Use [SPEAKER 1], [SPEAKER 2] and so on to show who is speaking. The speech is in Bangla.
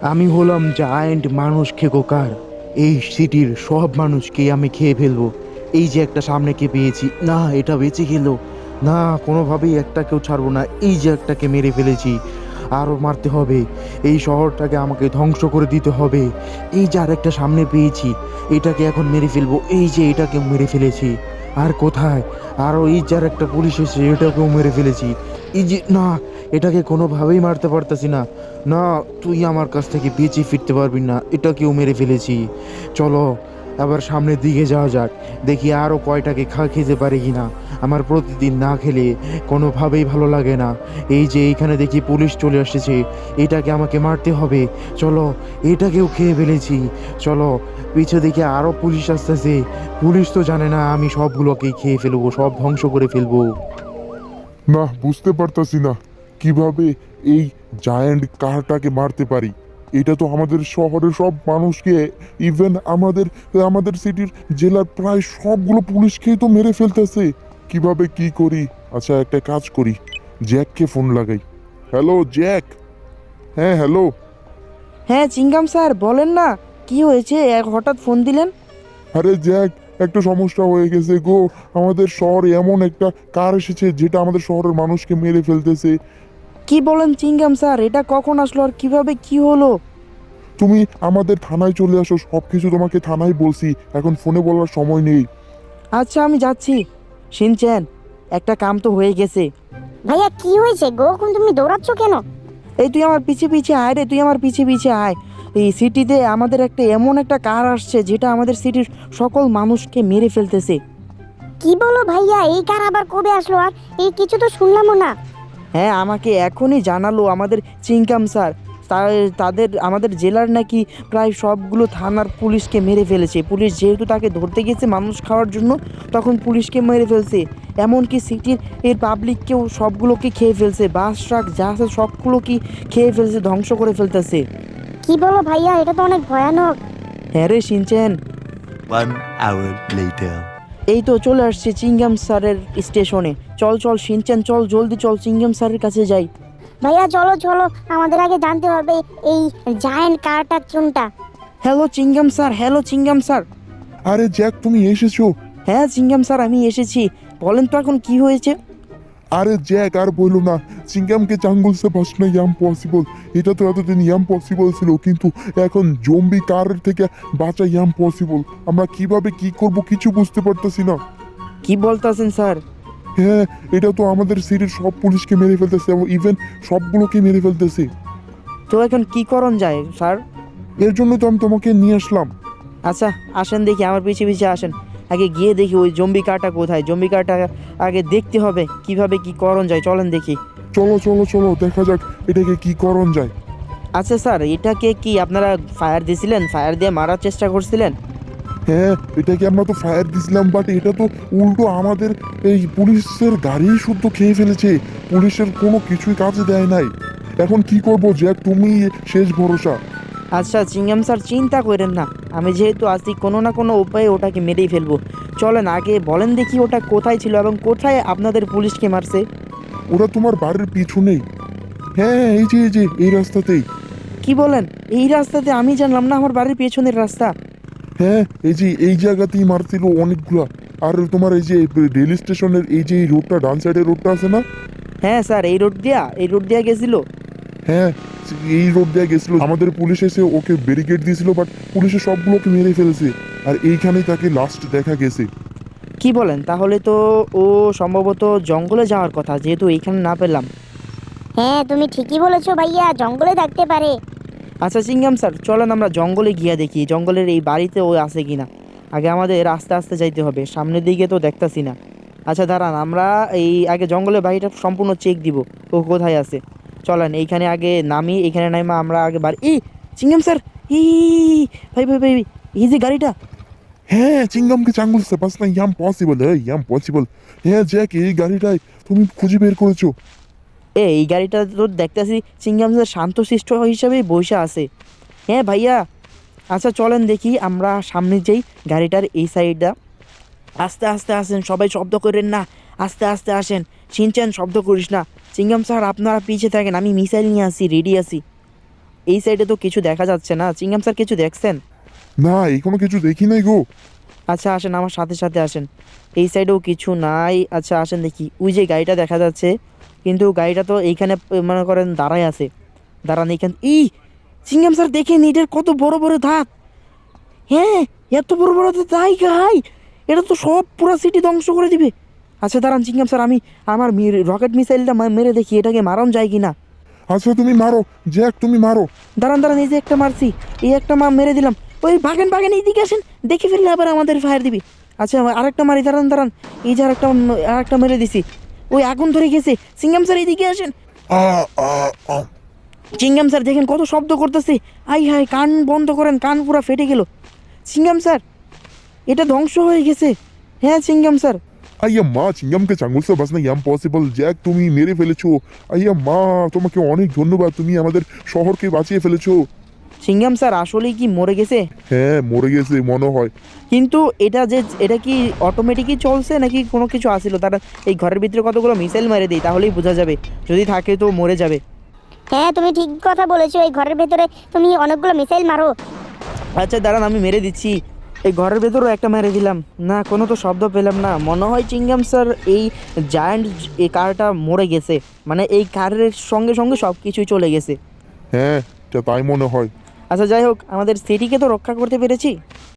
[SPEAKER 1] আমি হলাম জায়ান্ট মানুষ খেকোকার। এই সিটির সব মানুষকে আমি খেয়ে ফেলবো। এই যে একটা সামনেকে পেয়েছি, না এটা বেঁচে গেল, না কোনোভাবেই একটাকেও ছাড়বো না। এই যে একটাকে মেরে ফেলেছি, আরও মারতে হবে। এই শহরটাকে আমাকে ধ্বংস করে দিতে হবে। এই যে আরেকটা সামনে পেয়েছি, এটাকে এখন মেরে ফেলবো। এই যে এটাকে মেরে ফেলেছি। আর কোথায়? আরও এই যে আরেকটা পুলিশ এসে, এটাকেও মেরে ফেলেছি। এই যে না, এটাকে কোনোভাবেই মারতে পারতাছি না। না, তুই আমার কাছ থেকে বেঁচে ফিরতে পারবি না। এটাকেও মেরে ফেলেছি। চলো আবার সামনের দিকে যাওয়া যাক, দেখি আরও কয়টাকে খেতে পারি কি না। আমার প্রতিদিন না খেলে কোনোভাবেই ভালো লাগে না। এই যে এইখানে দেখি পুলিশ চলে এসেছে, এটাকে আমাকে মারতে হবে। চলো, এটাকেও খেয়ে ফেলেছি। চলো, পিছে দিকে আরও পুলিশ আসতেছে। পুলিশ তো জানে না আমি সবগুলোকেই খেয়ে ফেলবো, সব ধ্বংস করে ফেলবো।
[SPEAKER 2] না, বুঝতে পারতাছি না কিভাবে এই জায়ান্ট কারটাকে মারতে পারি। এটা তো আমাদের শহরের সব মানুষকে, ইভেন আমাদের আমাদের সিটির জেলার প্রায় সবগুলো পুলিশকেই তো মেরে ফেলতেছে। কিভাবে কি করি? আচ্ছা, একটা কাজ করি, জ্যাককে ফোন লাগাই। Hello Jack. হ্যাঁ হ্যালো।
[SPEAKER 3] হ্যাঁ চিঙ্গাম স্যার, বলেন না কি হয়েছে, হঠাৎ ফোন দিলেন?
[SPEAKER 2] আরে জ্যাক, একটা সমস্যা হয়ে গেছে গো। আমাদের শহরে এমন একটা কার এসেছে যেটা আমাদের শহরের মানুষকে মেরে ফেলতেছে।
[SPEAKER 3] কি বলেন চিঙ্গাম স্যার, এটা কখন আসলো আর কিভাবে কি হলো?
[SPEAKER 2] তুমি আমাদের থানায় চলে আসো, সব কিছু তোমাকে থানায় বলছি, এখন ফোনে বলার সময় নেই।
[SPEAKER 3] আচ্ছা আমি যাচ্ছি। শিনচ্যান, একটা কাম তো হয়ে গেছে।
[SPEAKER 4] ভাইয়া কি হয়েছে গো, এখন তুমি দৌড়াচ্ছ কেন?
[SPEAKER 3] এই তুই আমার পিছে পিছে আয় রে, তুই আমার পিছে পিছে আয়। এই সিটিতে আমাদের একটা এমন একটা কার আসছে যেটা আমাদের সিটির সকল মানুষকে মেরে ফেলতেছে।
[SPEAKER 4] কি বলো ভাইয়া, এই কার আবার কবে আসলো? আর এই কিছু তো শুনলামও না।
[SPEAKER 3] হ্যাঁ, আমাকে এখনই জানালো আমাদের চিঙ্কাম স্যার। তাদের আমাদের জেলার নাকি প্রায় সবগুলো থানার পুলিশকে মেরে ফেলেছে। পুলিশ যেহেতু তাকে ধরতে গেছে মানুষ খাওয়ার জন্য, তখন পুলিশকে মেরে ফেলছে। এমনকি সিটির পাবলিককেও সবগুলোকে খেয়ে ফেলছে, বাস ট্রাক যা আছে সবগুলোকে খেয়ে ফেলছে, ধ্বংস করে ফেলতেছে।
[SPEAKER 4] কি বলো ভাইয়া, এটা তো অনেক ভয়ানক।
[SPEAKER 3] হ্যাঁ রে শিনচেন,
[SPEAKER 5] 1 hour later.
[SPEAKER 3] এই তো চলে আসছে চিঙ্গাম স্যারের স্টেশনে। চল চল শিনচেন, চল জলদি চল, চিঙ্গাম স্যারের কাছে যাই।
[SPEAKER 4] ভাইয়া চলো চলো, আমাদের আগে জানতে হবে এই জায়ান্ট কারটা কোনটা।
[SPEAKER 3] Hello চিঙ্গাম sir, hello চিঙ্গাম sir.
[SPEAKER 2] আরে জ্যাক, তুমি এসেছো?
[SPEAKER 3] হ্যাঁ চিঙ্গাম স্যার, আমি এসেছি। বলেন তো এখন কি হয়েছে?
[SPEAKER 2] আরে জ্যাক, আর বললো না, চিংগামকে চাঙ্গুল সে বাঁচানো ইম্পসিবল। এটা তো এতদিন ইম্পসিবল ছিল, কিন্তু এখন জম্বি কারের থেকে বাঁচা ইম্পসিবল। আমরা কিভাবে কি করব কিছু বুঝতে পারতেছি না।
[SPEAKER 3] কি বলতেছেন স্যার?
[SPEAKER 2] হ্যাঁ, এটা তো আমাদের সিটির সব পুলিশকে মেরে ফেলতেছে, এবং ইভেন সবগুলোকে মেরে ফেলতেছে।
[SPEAKER 3] তো এখন কি করণ যায় স্যার?
[SPEAKER 2] এর জন্য তো আমি তোমাকে নিয়ে আসলাম।
[SPEAKER 3] আচ্ছা আসেন দেখি, আমার পিছিয়ে পিছিয়ে আসেন। আগে গিয়ে দেখি ওই জম্বি কারটা কোথায়। জম্বি কারটা আগে দেখতে হবে কিভাবে কি করণ যায়, চলেন দেখি।
[SPEAKER 2] চলো চলো চলো, দেখা যাক এটাকে কি করণ যায়।
[SPEAKER 3] আচ্ছা স্যার, এটাকে কি আপনারা ফায়ার দিয়েছিলেন? ফায়ার দিয়ে মারার চেষ্টা করছিলেন?
[SPEAKER 2] হ্যাঁ, এটাকে আমরা তো ফায়ার দিছিলাম, বাট এটা তো উল্টো আমাদের এই পুলিশের গাড়ি শুদ্ধ খেয়ে ফেলেছে। পুলিশের কোনো কিছুই কাজে দেয় নাই। এখন কি করবো জ্যাক, তুমি শেষ ভরসা।
[SPEAKER 3] আচ্ছা চিঙ্গাম স্যার, চিন্তা করেন না, আমি যেহেতু আছি কোনো না কোনো উপায়ে ওটাকে মেরেই ফেলবো। চলেন আগে বলেন দেখি ওটা কোথায় ছিল এবং কোথায় আপনাদের পুলিশকে মারছে।
[SPEAKER 2] ওরা তোমার বাড়ির পিছনেই। হ্যাঁ হ্যাঁ, এই যে এই রাস্তাতেই।
[SPEAKER 3] কি বলেন? এই রাস্তাতে? আমি জানলাম না আমার বাড়ির পেছনের রাস্তা।
[SPEAKER 2] হ্যাঁ, এই যে এই জায়গাতেই মারছিল অনেকগুলা। আর তোমার এই যে রেল স্টেশনের এই যে এই রোডটা, ডান সাইডের রোডটা আছে না?
[SPEAKER 3] হ্যাঁ স্যার, এই রোড দিয়া গেছিল।
[SPEAKER 2] হ্যাঁ, এই রোড দিয়ে গেছিল। আমাদের পুলিশ এসে ওকে ব্যারিকেড দিয়েছিল, বাট পুলিশে সবগুলোকে মেরে ফেলেছে। আর এইখানেই তাকে লাস্ট দেখা গেছে।
[SPEAKER 3] কি বলেন? তাহলে তো ও সম্ভবত জঙ্গলে যাওয়ার কথা, যেহেতু এইখানে না পেলাম।
[SPEAKER 4] হ্যাঁ তুমি ঠিকই বলেছো ভাইয়া, জঙ্গলে থাকতে পারে।
[SPEAKER 3] আচ্ছা চিঙ্গাম স্যার, চলেন আমরা জঙ্গলে গিয়ে দেখি জঙ্গলের এই বাড়িতে ও আছে কিনা। আগে আমাদের আস্তে আস্তে যাইতে হবে, সামনের দিকে তো দেখতাছি না। আচ্ছা দাঁড়ান, আমরা এই আগে জঙ্গলের বাড়িটা সম্পূর্ণ চেক দিব ও কোথায় আছে। চলেন এইখানে আগে নামি, এখানে নামা আমরা আগে বাড়ি। চিঙ্গাম স্যার, ই ভাই ভাই ভাই, এই যে গাড়িটা।
[SPEAKER 2] হ্যাঁ, চিংগামকে চাঙ্গুল সে বাঁচানো ইম্পসিবল, ইম্পসিবল। হ্যাঁ জ্যাক, এই গাড়িটাই তুমি খুঁজে বের করেছো।
[SPEAKER 3] এই গাড়িটা তো দেখতেছি চিঙ্গাম স্যার শান্তশিষ্ট হিসাবেই বসে আছে। হ্যাঁ ভাইয়া, আচ্ছা চলেন দেখি আমরা সামনে যেই গাড়িটার এই সাইডটা। আস্তে আস্তে আসেন, সবাই শব্দ করেন না, আস্তে আস্তে আসেন। শিনচ্যান শব্দ করিস না। চিঙ্গাম স্যার আপনারা পিছিয়ে থাকেন, আমি মিসাইল নিয়ে আসি, রেডি আছি। এই সাইডে তো কিছু দেখা যাচ্ছে না। চিংগাম স্যার কিছু দেখছেন?
[SPEAKER 2] না, এখনো কিছু দেখি নাই গো।
[SPEAKER 3] আচ্ছা আসেন, আমার সাথে সাথে আসেন। এই সাইডেও কিছু নাই। আচ্ছা আসেন দেখি, ওই যে গাড়িটা দেখা যাচ্ছে, কিন্তু গাড়িটা তো এইখানে মনে করেন দাঁড়ায় আছে। দাঁড়ান এইখান। চিংগাম স্যার দেখেন এটার কত বড় বড় দাঁত। হ্যাঁ, এত বড় বড় দাঁত, তাই গাই, এটা তো সব পুরো সিটি ধ্বংস করে দিবে। আচ্ছা দাঁড়ান চিংগাম স্যার, আমি আমার রকেট মিসাইলটা মেরে দেখি এটাকে মারণ যায় কি না।
[SPEAKER 2] আচ্ছা তুমি মারো, জ্যাক তুমি মারো।
[SPEAKER 3] দাঁড়ান দাঁড়ান, এই যে একটা মারছি, এই একটা মেরে দিলাম। ওই ভাগেন ভাগেন, এইদিকে আসেন, দেখে ফেললে আবার আমাদের ফায়ার দিবি। আচ্ছা আরেকটা মারি, দাঁড়ান দাঁড়ান, এই যে আরেকটা মেরে দিছি। ওই আগুন ধরে গেছে। চিংগাম স্যার এইদিকে আসেন।
[SPEAKER 2] আ আ আ
[SPEAKER 3] চিংগাম স্যার দেখেন কত শব্দ করতেছে। আই হাই, কান বন্ধ করেন, কান পুরো ফেটে গেল। চিংগাম স্যার এটা ধ্বংস হয়ে গেছে। হ্যাঁ চিংগাম স্যার।
[SPEAKER 2] আইয়া মা, চিংগামকে চাঙ্গুল সে বাঁচনা ইম্পসিবল। জ্যাক তুমি মেরে ফেলেছো। আইয়া মা, তোমাকে অনেক ধন্যবাদ, তুমি আমাদের শহরকে বাঁচিয়ে ফেলেছো।
[SPEAKER 3] চিংগাম স্যার আসলেই কি মরে গেছে?
[SPEAKER 2] হ্যাঁ মরে গেছে মনে হয়।
[SPEAKER 3] কিন্তু এটা কি অটোমেটিকই চলছে নাকি কোনো কিছু আসিল? তারা এই ঘরের ভিতরে কতগুলো মিসাইল মেরে দেয়, তাহলেই বোঝা যাবে। যদি থাকে তো মরে যাবে।
[SPEAKER 4] হ্যাঁ তুমি ঠিক কথা বলেছো, এই ঘরের ভেতরে তুমি অনেকগুলো মিসাইল মারো।
[SPEAKER 3] আচ্ছা দাঁড়ান, আমি মেরে দিচ্ছি। এই ঘরের ভেতরেও একটা মেরে দিলাম। না, কোনো তো শব্দ পেলাম না। মনে হয় চিংগাম স্যার এই জায়ান্ট এই কারটা মরে গেছে, মানে এই কারের সঙ্গে সঙ্গে সব কিছুই চলে গেছে।
[SPEAKER 2] হ্যাঁ, এটা তাই মনে হয়।
[SPEAKER 3] আচ্ছা যাই হোক, আমাদের সিটিকে তো রক্ষা করতে পেরেছি।